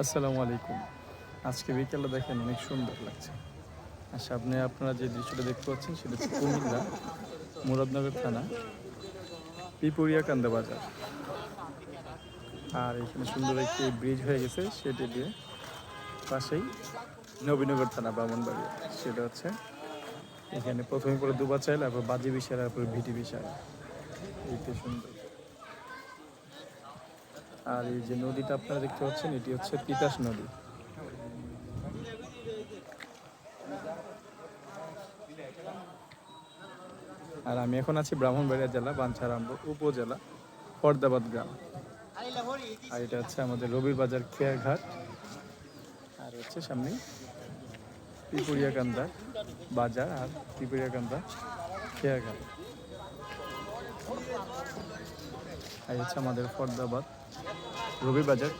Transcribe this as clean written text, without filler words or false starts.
আসসালামু আলাইকুম। আজকে বিকেলে দেখেন অনেক সুন্দর লাগছে। আর সামনে আপনারা যে দৃশ্যটা দেখতে পাচ্ছেন সেটা হচ্ছে কুমিল্লা মুরাদনগর থানা পিপুরিয়াকান্দা বাজার। আর এখানে সুন্দর একটি ব্রিজ হয়ে গেছে সেটি দিয়ে পাশেই নবীনগর থানা ব্রাহ্মণবাড়িয়া। সেটা হচ্ছে এখানে প্রথমে পড়ে দুবাচাইল, তারপর বাজি বিশাল, তারপর ভিটি বিশাল। এইতে সুন্দর। আর এই যে নদীটা আপনারা দেখতে পাচ্ছেন এটি হচ্ছে তিতাস নদী। আর আমি এখন আছি ব্রাহ্মণবাড়িয়া জেলা বাঞ্ছারামপুর উপজেলা ফরদাবাদ গ্রাম। আর এটা হচ্ছে আমাদের রবির বাজার খেয়াঘাট। আর হচ্ছে সামনে পিপুরিয়াকান্দা বাজার আর পিপুরিয়াকান্দা খেয়াঘাট। আর হচ্ছে আমাদের ফরদাবাদ রবির বাজার